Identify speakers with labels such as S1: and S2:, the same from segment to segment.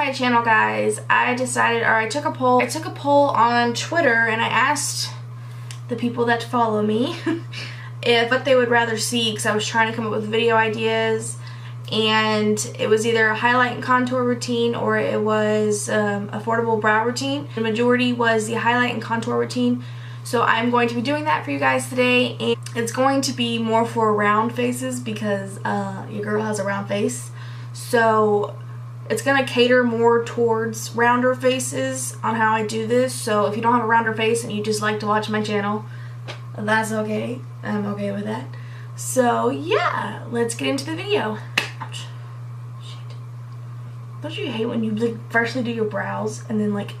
S1: my channel, guys. I took a poll on Twitter and I asked the people that follow me if what they would rather see, because I was trying to come up with video ideas, and it was either a highlight and contour routine or it was affordable brow routine. The majority was the highlight and contour routine, so I'm going to be doing that for you guys today, and it's going to be more for round faces because your girl has a round face, so it's going to cater more towards rounder faces on how I do this. So if you don't have a rounder face and you just like to watch my channel, that's okay. I'm okay with that. So yeah, let's get into the video. Ouch. Shit. Don't you hate when you like firstly do your brows and then like,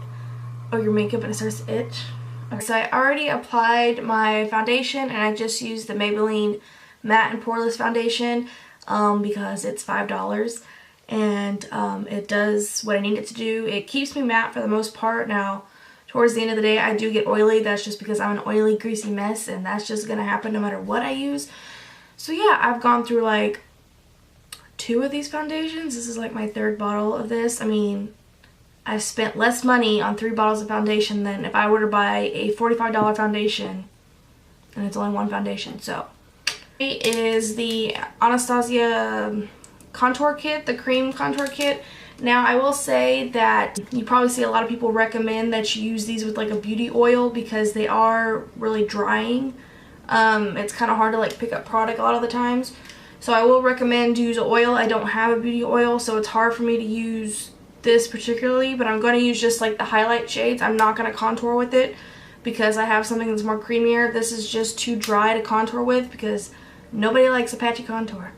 S1: or your makeup and it starts to itch? Okay, so I already applied my foundation and I just used the Maybelline Matte and Poreless Foundation because it's $5. And it does what I need it to do. It keeps me matte for the most part. Now, towards the end of the day, I do get oily. That's just because I'm an oily, greasy mess, and that's just going to happen no matter what I use. So yeah, I've gone through like 2 of these foundations. This is like my 3rd bottle of this. I mean, I've spent less money on 3 bottles of foundation than if I were to buy a $45 foundation, and it's only 1 foundation. So, it is the Anastasia contour kit, the cream contour kit. Now I will say that you probably see a lot of people recommend that you use these with like a beauty oil because they are really drying. It's kind of hard to like pick up product a lot of the times, so I will recommend use oil. I don't have a beauty oil, so it's hard for me to use this particularly, but I'm going to use just like the highlight shades. I'm not going to contour with it because I have something that's more creamier. This is just too dry to contour with because nobody likes a patchy contour.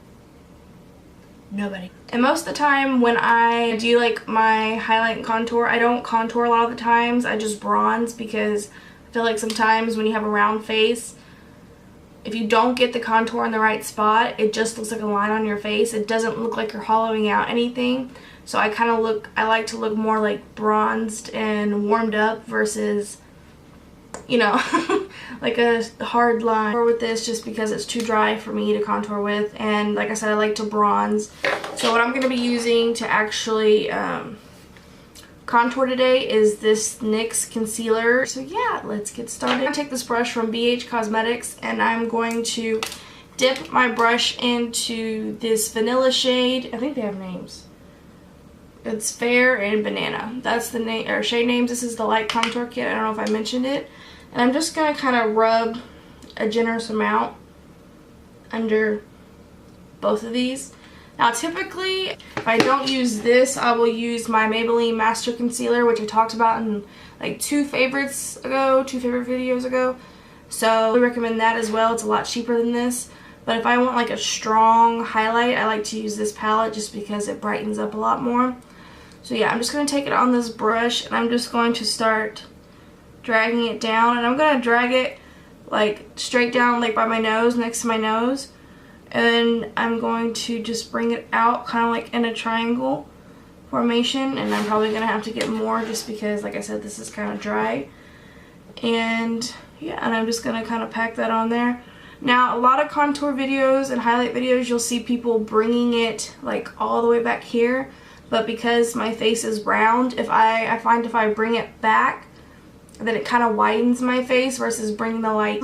S1: Nobody. And most of the time when I do like my highlight and contour, I don't contour a lot of the times. I just bronze because I feel like sometimes when you have a round face, if you don't get the contour in the right spot, it just looks like a line on your face. It doesn't look like you're hollowing out anything. So I like to look more like bronzed and warmed up versus, you know, like a hard line. Or with this just because it's too dry for me to contour with, and like I said, I like to bronze. So what I'm going to be using to actually contour today is this NYX concealer. So yeah, let's get started. I'm going to take this brush from BH Cosmetics and I'm going to dip my brush into this vanilla shade. I think they have names. It's Fair and Banana. That's the name or shade names. This is the light contour kit. I don't know if I mentioned it. And I'm just going to kind of rub a generous amount under both of these. Now typically, if I don't use this, I will use my Maybelline Master Concealer, which I talked about in like 2 favorite videos ago. So I recommend that as well. It's a lot cheaper than this. But if I want like a strong highlight, I like to use this palette just because it brightens up a lot more. So yeah, I'm just going to take it on this brush and I'm just going to start dragging it down, and I'm going to drag it like straight down like by my nose, next to my nose, and I'm going to just bring it out kind of like in a triangle formation, and I'm probably going to have to get more just because like I said, this is kind of dry. And yeah, and I'm just going to kind of pack that on there. Now a lot of contour videos and highlight videos, you'll see people bringing it like all the way back here, but because my face is round, I find if I bring it back, then it kind of widens my face versus bringing the light,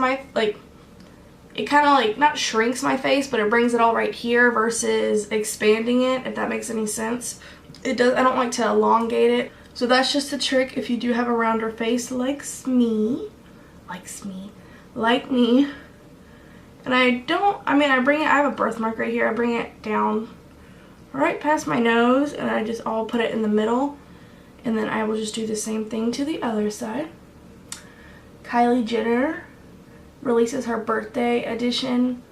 S1: it kind of like not shrinks my face, but it brings it all right here versus expanding it, if that makes any sense. It does. I don't like to elongate it. So that's just a trick if you do have a rounder face like me. And I have a birthmark right here. I bring it down right past my nose and I'll put it in the middle, and then I will just do the same thing to the other side. Kylie Jenner releases her birthday edition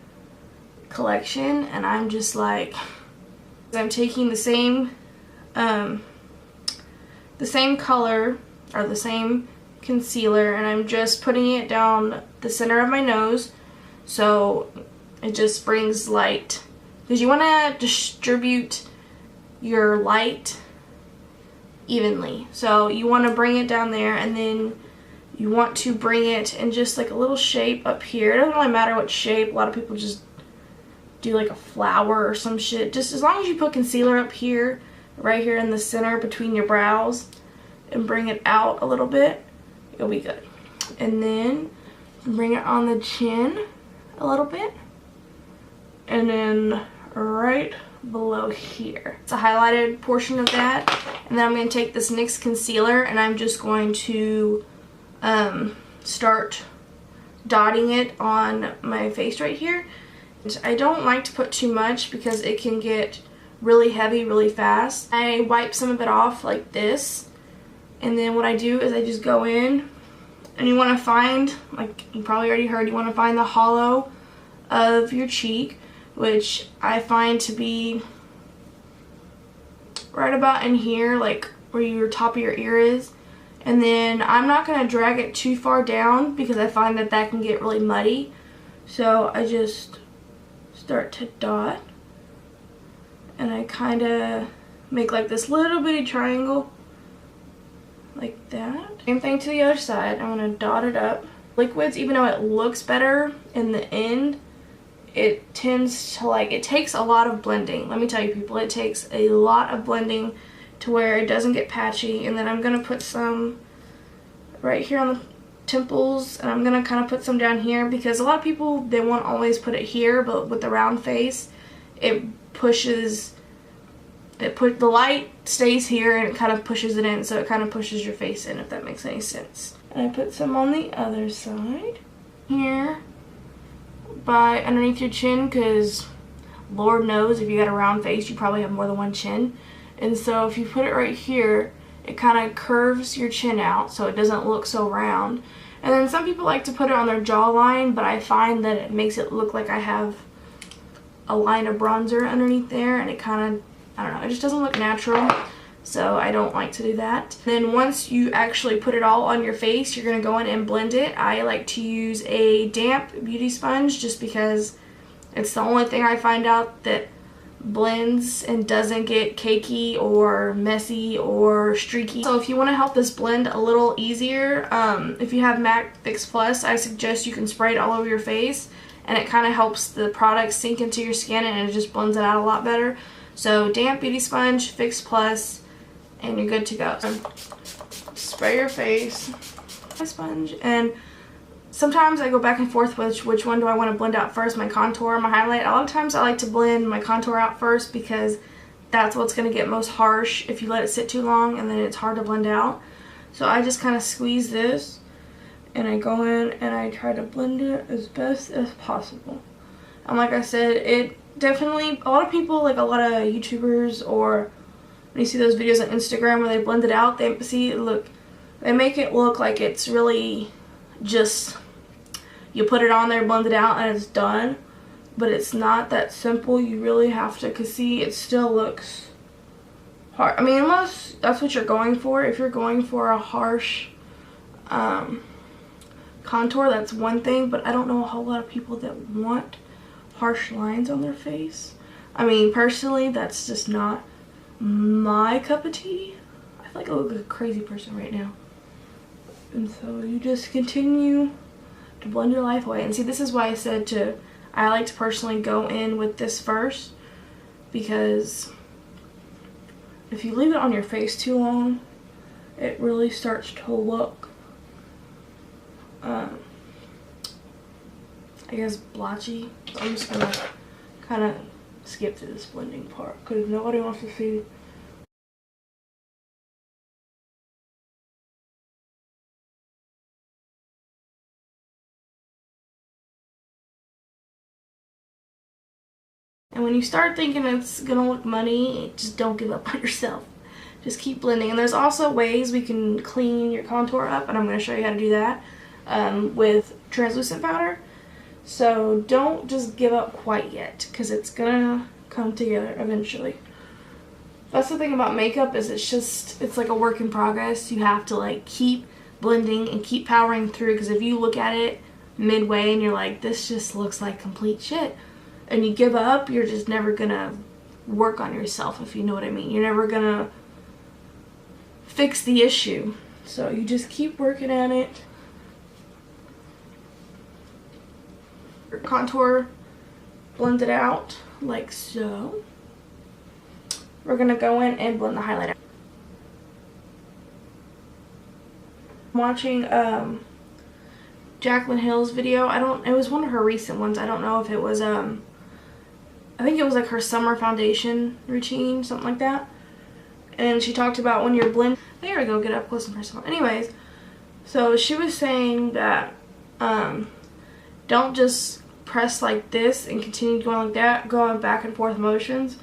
S1: collection, and I'm just like, I'm taking the same color or the same concealer, and I'm just putting it down the center of my nose so it just brings light, because you want to distribute your light evenly. So you want to bring it down there, and then you want to bring it in just like a little shape up here. It doesn't really matter what shape. A lot of people just do like a flower or some shit. Just as long as you put concealer up here, right here in the center between your brows and bring it out a little bit, you'll be good. And then bring it on the chin a little bit, and then right below here. It's a highlighted portion of that. And then I'm going to take this NYX concealer and I'm just going to start dotting it on my face right here. I don't like to put too much because it can get really heavy really fast. I wipe some of it off like this, and then what I do is I just go in, and you want to find, like you probably already heard, you want to find the hollow of your cheek, which I find to be right about in here, like where your top of your ear is. And then I'm not going to drag it too far down because I find that that can get really muddy. So I just start to dot, and I kind of make like this little bitty triangle like that. Same thing to the other side. I'm going to dot it up. Liquids, even though it looks better in the end, it tends to, like, it takes a lot of blending. Let me tell you people, it takes a lot of blending to where it doesn't get patchy. And then I'm going to put some right here on the temples, and I'm going to kind of put some down here because a lot of people, they won't always put it here, but with the round face, it pushes, the light stays here and it kind of pushes it in, so it kind of pushes your face in, if that makes any sense. And I put some on the other side here by underneath your chin, because Lord knows if you got a round face, you probably have more than one chin. And so if you put it right here, it kind of curves your chin out so it doesn't look so round. And then some people like to put it on their jawline, but I find that it makes it look like I have a line of bronzer underneath there, and it kind of, I don't know, it just doesn't look natural. So I don't like to do that. Then once you actually put it all on your face, you're going to go in and blend it. I like to use a damp beauty sponge just because it's the only thing I find out that blends and doesn't get cakey or messy or streaky. So if you want to help this blend a little easier, if you have MAC Fix Plus, I suggest you can spray it all over your face, and it kind of helps the product sink into your skin and it just blends it out a lot better. So damp beauty sponge, Fix Plus, and you're good to go. Spray your face, sponge, and sometimes I go back and forth with which one do I want to blend out first, my contour or my highlight. A lot of times I like to blend my contour out first because that's what's going to get most harsh if you let it sit too long, and then it's hard to blend out. So I just kind of squeeze this and I go in and I try to blend it as best as possible. And like I said, it definitely, a lot of people, like a lot of YouTubers, or when you see those videos on Instagram where they blend it out, they make it look like it's really just, you put it on there, blend it out, and it's done. But it's not that simple. You really have to, because see, it still looks hard. I mean, unless that's what you're going for. If you're going for a harsh contour, that's one thing, but I don't know a whole lot of people that want harsh lines on their face. I mean, personally, that's just not my cup of tea. I feel like I look like a crazy person right now. And so you just continue to blend your life away. And see, this is why I said I like to personally go in with this first, because if you leave it on your face too long, it really starts to look, I guess, blotchy. So I'm just gonna kind of skip to this blending part because nobody wants to see. And when you start thinking it's gonna look muddy, just don't give up on yourself. Just keep blending. And there's also ways we can clean your contour up, and I'm gonna show you how to do that with translucent powder. So don't just give up quite yet, because it's gonna come together eventually. That's the thing about makeup, is it's like a work in progress. You have to like keep blending and keep powering through, because if you look at it midway and you're like, this just looks like complete shit, and you give up, you're just never gonna work on yourself, if you know what I mean. You're never gonna fix the issue. So you just keep working at it. Your contour, blend it out like so. we're going to go in and blend the highlight out. I'm watching Jaclyn Hill's video. It was one of her recent ones. I don't know if it was I think it was like her summer foundation routine, something like that. And she talked about when you're blending. There we go, get up close and personal. Anyways, so she was saying that don't just press like this and continue going like that, going back and forth motions.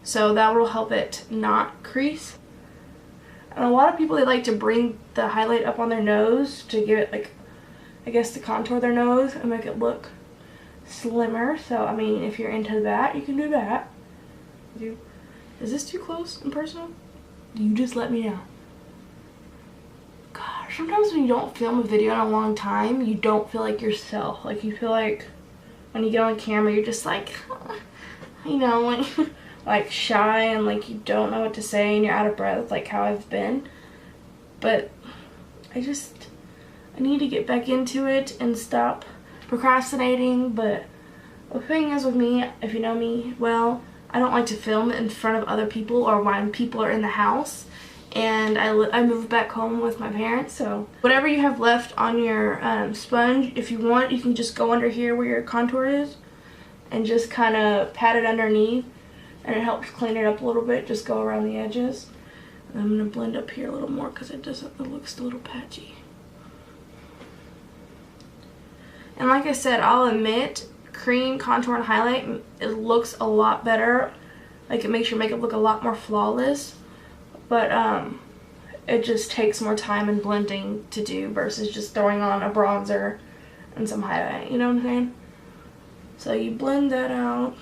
S1: So that will help it not crease. And a lot of people, they like to bring the highlight up on their nose to give it, like, I guess, to contour their nose and make it look slimmer. So I mean, if you're into that, you can do that. Is this too close and personal? You just let me know. Gosh, sometimes when you don't film a video in a long time, you don't feel like yourself. Like, you feel like when you get on camera, you're just like, you know, like shy and like you don't know what to say and you're out of breath, like how I've been. But I need to get back into it and stop procrastinating. But the thing is with me, if you know me well, I don't like to film in front of other people or when people are in the house. And I moved back home with my parents, so whatever you have left on your sponge, if you want, you can just go under here where your contour is and just kind of pat it underneath, and it helps clean it up a little bit. Just go around the edges. And I'm going to blend up here a little more because it looks a little patchy. And like I said, I'll admit, cream, contour, and highlight, it looks a lot better. Like, it makes your makeup look a lot more flawless. But it just takes more time and blending to do versus just throwing on a bronzer and some highlight, you know what I'm saying? So you blend that out.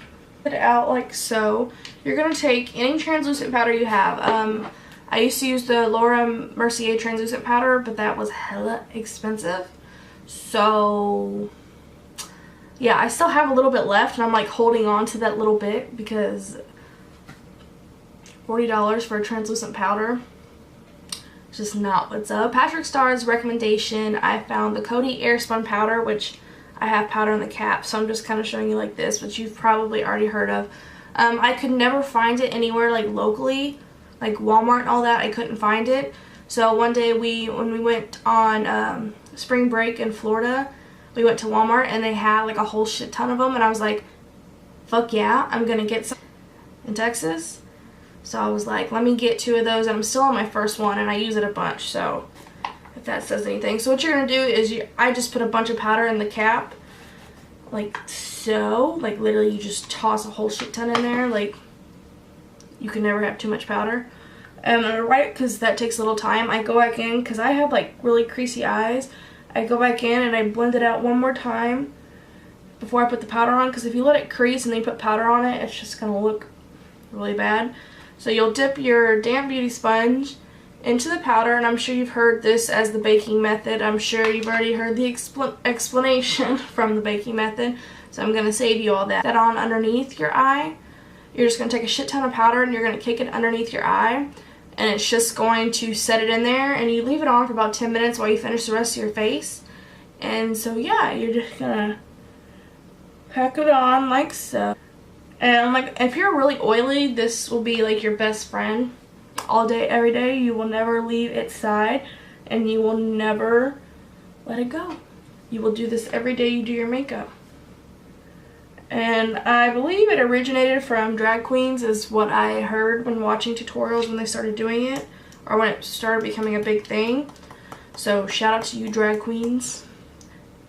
S1: It out like so. You're going to take any translucent powder you have. I used to use the Laura Mercier translucent powder, but that was hella expensive. So yeah, I still have a little bit left, and I'm like holding on to that little bit because $40 for a translucent powder, it's just not what's up. Patrick Starr's recommendation, I found the Coty Airspun powder, which I have powder in the cap, so I'm just kind of showing you like this, which you've probably already heard of. I could never find it anywhere like locally, like Walmart and all that. I couldn't find it. So one day when we went on spring break in Florida, we went to Walmart and they had like a whole shit ton of them, and I was like, fuck yeah, I'm gonna get some in Texas. So I was like, let me get 2 of those, and I'm still on my first one, and I use it a bunch, so if that says anything. So what you're going to do is I just put a bunch of powder in the cap, like so. Like, literally, you just toss a whole shit ton in there. Like, you can never have too much powder. And right, because that takes a little time, I go back in, because I have, like, really creasy eyes. I go back in, and I blend it out one more time before I put the powder on, because if you let it crease and then you put powder on it, it's just going to look really bad. So you'll dip your damp beauty sponge into the powder, and I'm sure you've heard this as the baking method. I'm sure you've already heard the explanation from the baking method, so I'm going to save you all that. That on underneath your eye. You're just going to take a shit ton of powder and you're going to kick it underneath your eye, and it's just going to set it in there, and you leave it on for about 10 minutes while you finish the rest of your face. And so yeah, you're just going to pack it on like so. And like, if you're really oily, this will be like your best friend all day, every day. You will never leave its side, and you will never let it go. You will do this every day you do your makeup. And I believe it originated from drag queens, is what I heard when watching tutorials when they started doing it, or when it started becoming a big thing. So shout out to you drag queens.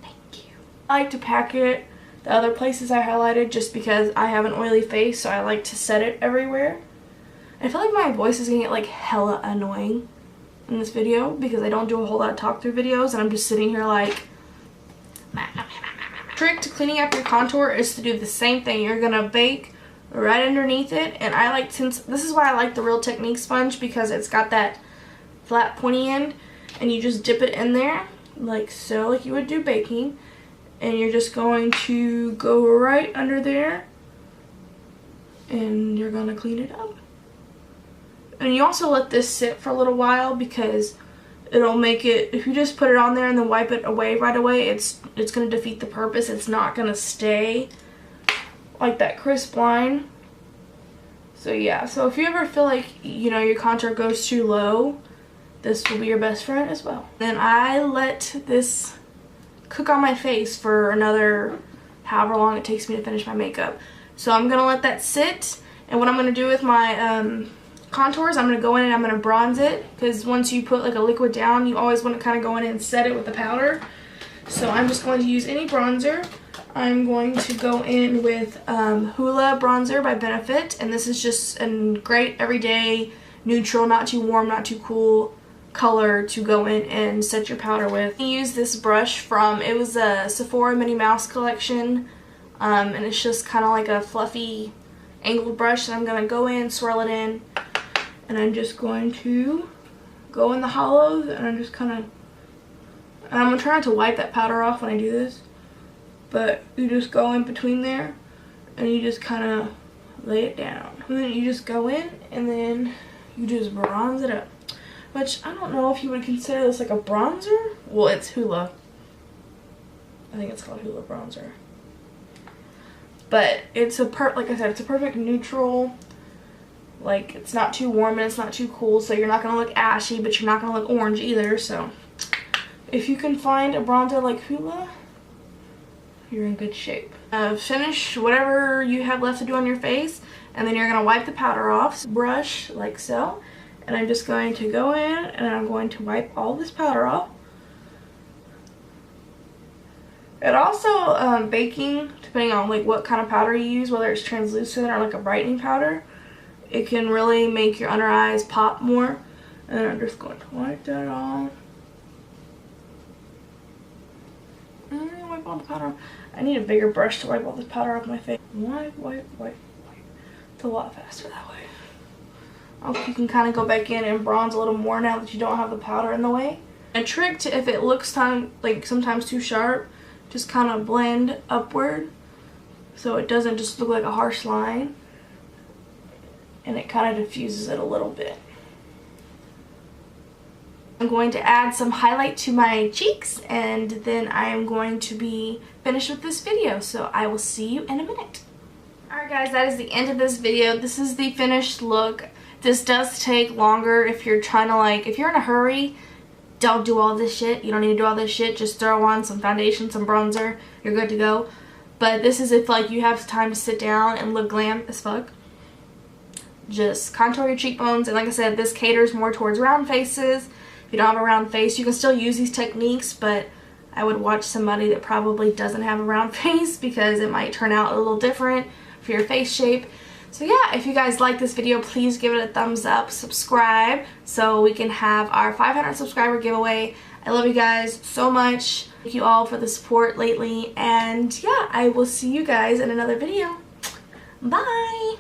S1: Thank you. I like to pack it the other places I highlighted just because I have an oily face, so I like to set it everywhere. I feel like my voice is gonna get like hella annoying in this video because I don't do a whole lot of talk through videos, and I'm just sitting here like. Trick to cleaning up your contour is to do the same thing. You're gonna bake right underneath it, and I like, since this is why I like the Real Technique sponge, because it's got that flat pointy end, and you just dip it in there like so, like you would do baking. And you're just going to go right under there, and you're going to clean it up. And you also let this sit for a little while, because it'll make it, if you just put it on there and then wipe it away right away, it's going to defeat the purpose. It's not going to stay like that crisp line. So yeah, so if you ever feel like, you know, your contour goes too low, this will be your best friend as well. Then I let this cook on my face for another however long it takes me to finish my makeup. So I'm going to let that sit, and what I'm going to do with my contours, I'm going to go in and I'm going to bronze it, because once you put like a liquid down, you always want to kind of go in and set it with the powder. So I'm just going to use any bronzer. I'm going to go in with Hoola bronzer by Benefit, and this is just a great everyday neutral, not too warm, not too cool color to go in and set your powder with. I use this brush from, it was a Sephora Minnie Mouse collection, and it's just kind of like a fluffy angled brush, and I'm going to go in, swirl it in, and I'm just going to go in the hollows, and I'm just kind of, and I'm going to try not to wipe that powder off when I do this, but you just go in between there, and you just kind of lay it down. And then you just go in, and then you just bronze it up. Which, I don't know if you would consider this like a bronzer. Well, it's Hoola. I think it's called Hoola bronzer. But it's a like I said, it's a perfect neutral. Like, it's not too warm and it's not too cool, so you're not going to look ashy, but you're not going to look orange either. So, if you can find a bronzer like Hoola, you're in good shape. Finish whatever you have left to do on your face, and then you're going to wipe the powder off. Brush like so. And I'm just going to go in and I'm going to wipe all this powder off. It also, baking, depending on like what kind of powder you use, whether it's translucent or like a brightening powder, it can really make your under eyes pop more. And I'm just going to wipe that off. And wipe all the powder off. I need a bigger brush to wipe all this powder off my face. Wipe, wipe, wipe, wipe. It's a lot faster that way. You can kind of go back in and bronze a little more now that you don't have the powder in the way. A trick to, if it looks like sometimes too sharp, just kind of blend upward so it doesn't just look like a harsh line, and it kind of diffuses it a little bit. I'm going to add some highlight to my cheeks, and then I am going to be finished with this video, so I will see you in a minute. Alright guys, that is the end of this video. This is the finished look. This does take longer if you're trying to, like, if you're in a hurry, don't do all this shit. You don't need to do all this shit. Just throw on some foundation, some bronzer. You're good to go. But this is if, like, you have time to sit down and look glam as fuck. Just contour your cheekbones. And like I said, this caters more towards round faces. If you don't have a round face, you can still use these techniques, but I would watch somebody that probably doesn't have a round face, because it might turn out a little different for your face shape. So yeah, if you guys like this video, please give it a thumbs up, subscribe, so we can have our 500 subscriber giveaway. I love you guys so much. Thank you all for the support lately, and yeah, I will see you guys in another video. Bye!